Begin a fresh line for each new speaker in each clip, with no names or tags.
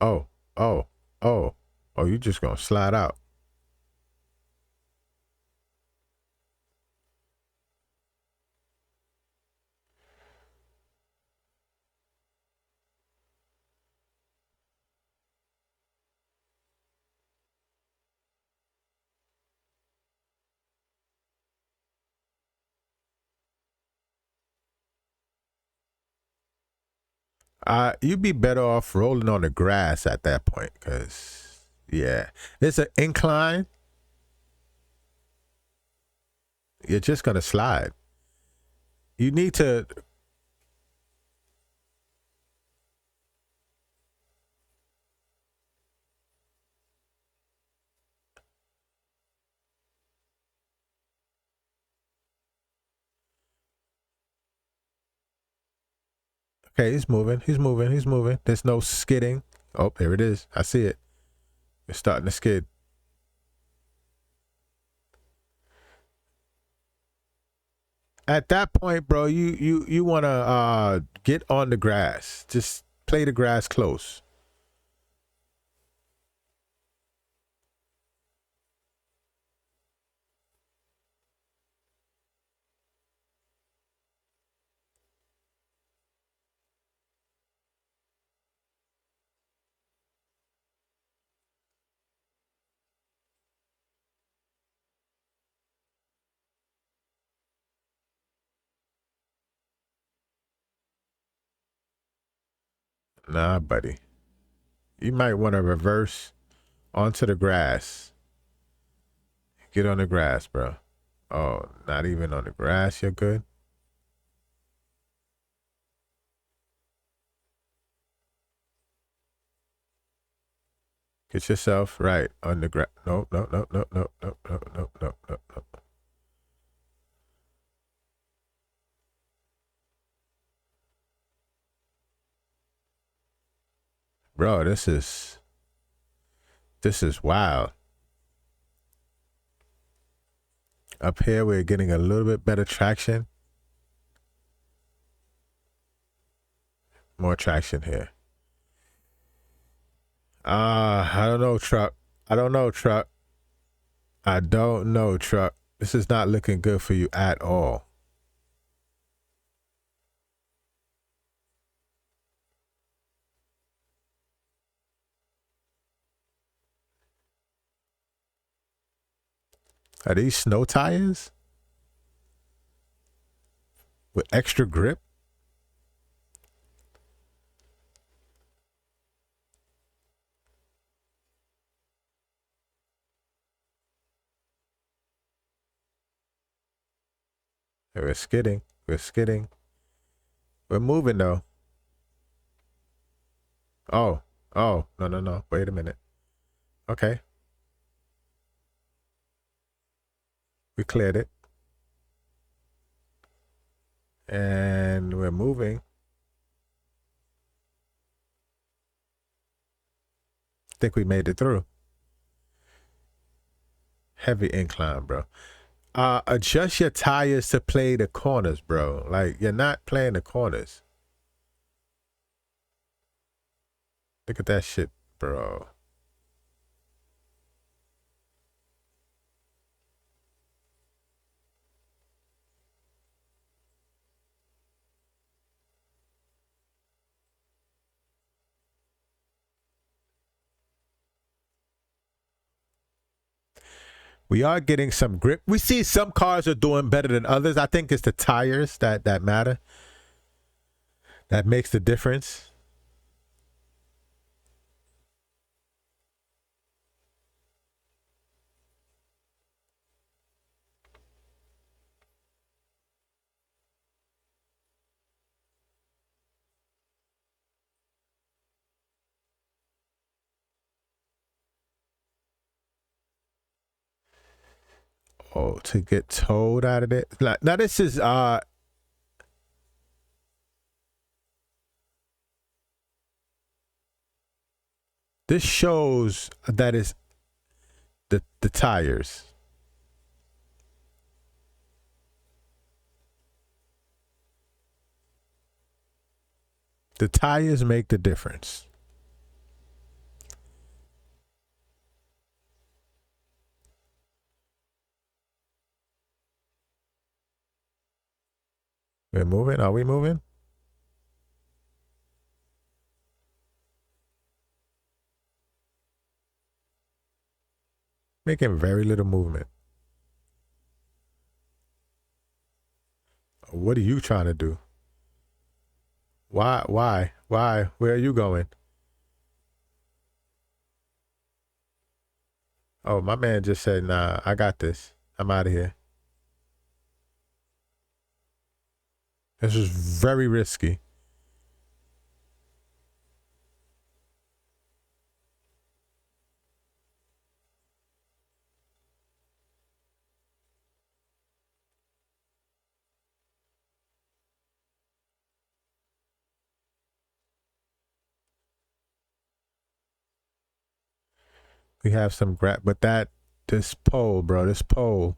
Oh, oh, oh, oh, you just gonna slide out. You'd be better off rolling on the grass at that point, cause yeah, it's an incline. You're just gonna slide. You need to. Okay, he's moving. He's moving. He's moving. There's no skidding. Oh, there it is. I see it. It's starting to skid. At that point, bro, you wanna get on the grass. Just play the grass close. Nah, buddy. You might want to reverse onto the grass. Get on the grass, bro. Oh, not even on the grass. You're good. Get yourself right on the grass. No, no, no, no, no, no, no, no, no, no, no. Bro, this is wild. Up here, we're getting a little bit better traction. More traction here. I don't know, truck. I don't know, truck. I don't know, truck. This is not looking good for you at all. Are these snow tires with extra grip? We're skidding. We're skidding. We're moving though. Oh, oh, no, no, no. Wait a minute. Okay, we cleared it. And we're moving. I think we made it through. Heavy incline, bro. Adjust your tires to play the corners, bro. Like you're not playing the corners. Look at that shit, bro. We are getting some grip. We see some cars are doing better than others. I think it's the tires that matter. That makes the difference. Oh, to get towed out of it. Now this is this shows that is the tires. The tires make the difference. We're moving. Are we moving? Making very little movement. What are you trying to do? Why? Why? Why? Where are you going? Oh, my man just said, nah, I got this. I'm out of here. This is very risky. We have some but this pole, bro, this pole.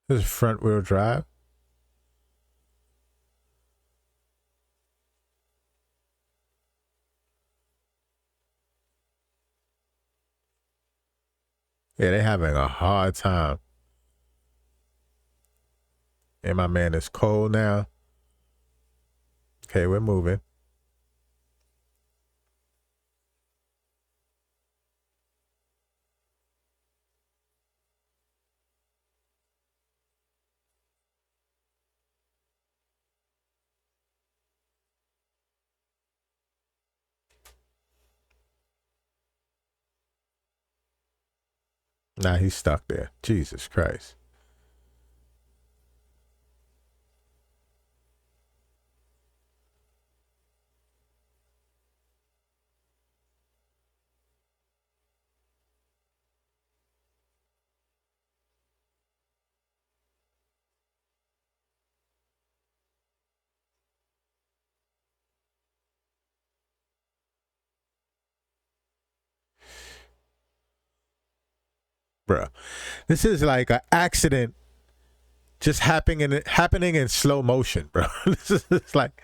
This is front wheel drive. Yeah, they having a hard time. And my man is cold now. Okay, we're moving. Nah, he's stuck there. Jesus Christ. Bro, this is like an accident just happening in slow motion, bro. This is like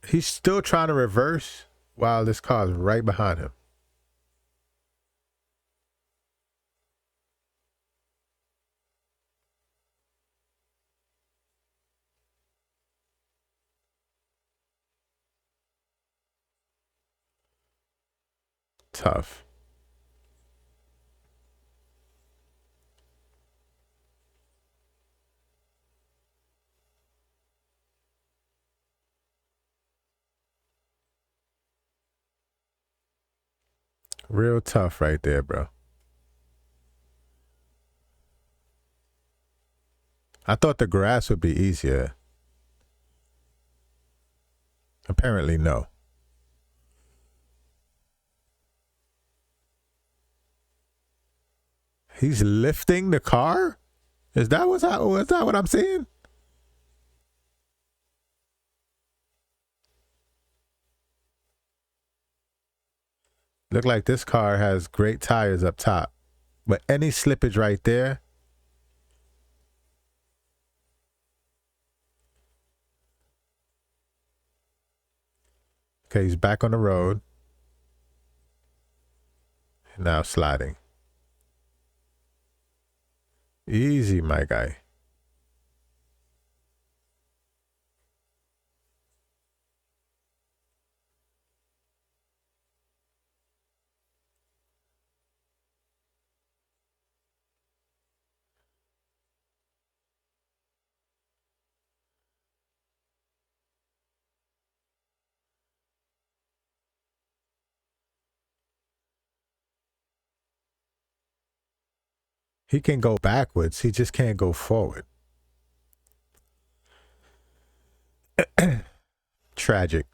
he's still trying to reverse while this car's right behind him. Tough. Real tough right there, bro. I thought the grass would be easier. Apparently, no. He's lifting the car? Is that what I'm seeing? Look like this car has great tires up top. But any slippage right there. Okay, he's back on the road. Now sliding. Easy, my guy. He can go backwards. He just can't go forward. Tragic.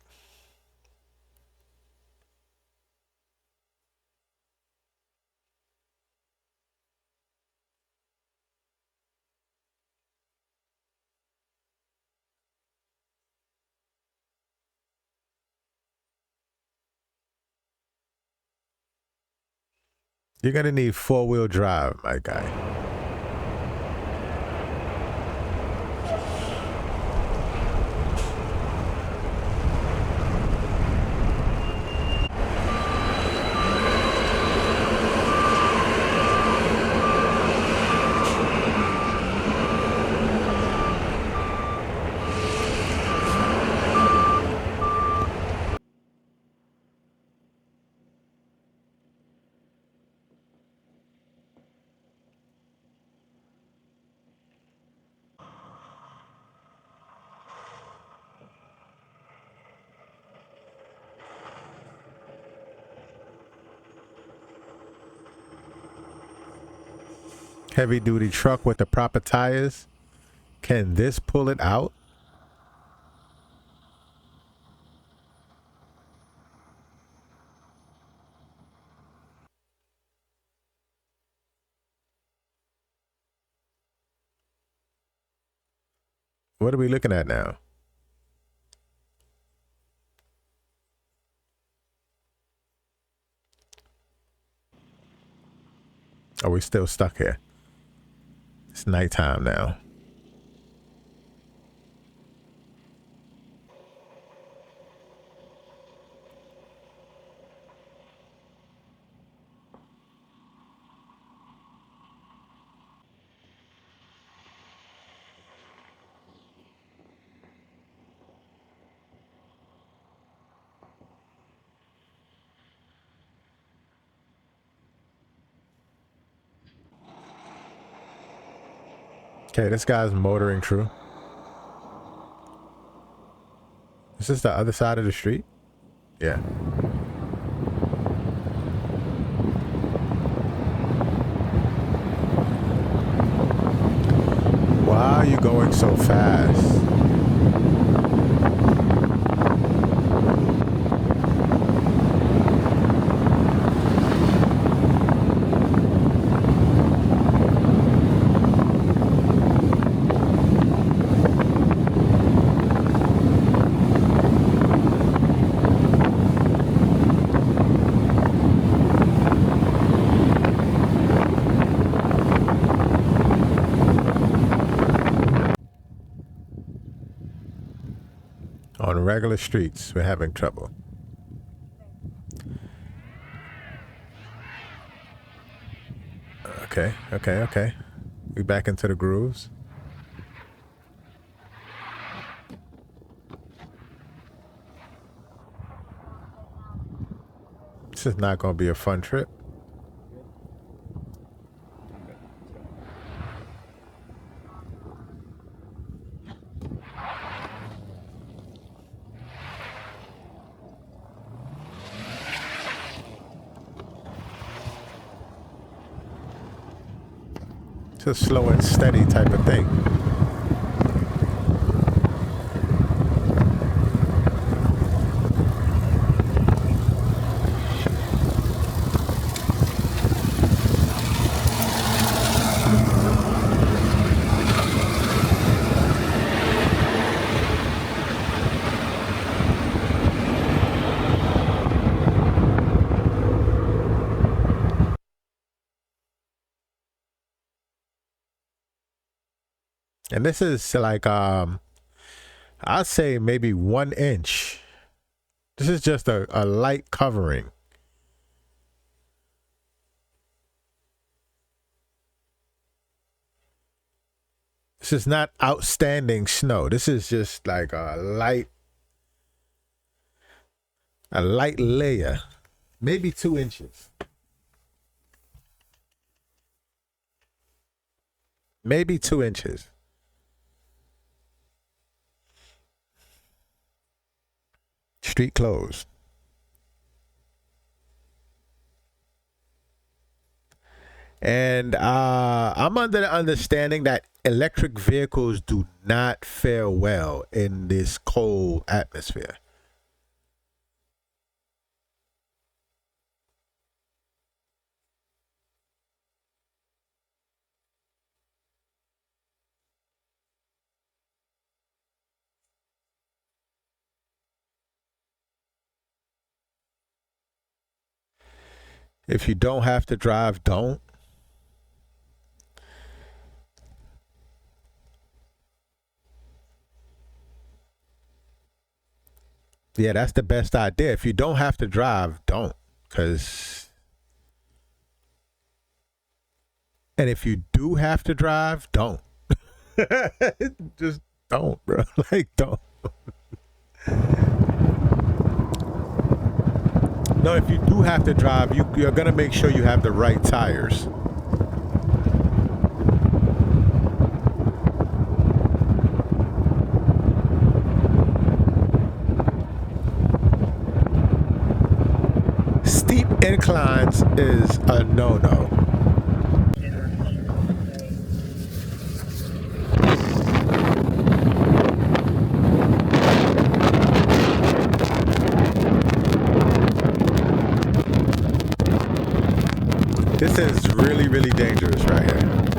You're gonna need 4-wheel drive, my guy. Heavy duty truck with the proper tires. Can this pull it out? What are we looking at now? Are we still stuck here? It's nighttime now. Okay, this guy's motoring through. Is this the other side of the street? Yeah. Why are you going so fast? On regular streets, we're having trouble. Okay. We back into the grooves. This is not going to be a fun trip. It's a slow and steady type of thing. And this is like I'd say maybe 1 inch. This is just a light covering. This is not outstanding snow. This is just like a light layer. Maybe 2 inches. Maybe 2 inches. Street closed. And I'm under the understanding that electric vehicles do not fare well in this cold atmosphere. If you don't have to drive, don't. Yeah, that's the best idea. If you don't have to drive, don't. And if you do have to drive, don't. Just don't, bro. Like, don't. No, if you do have to drive, you're going to make sure you have the right tires. Steep inclines is a no-no. This is really, really dangerous right here.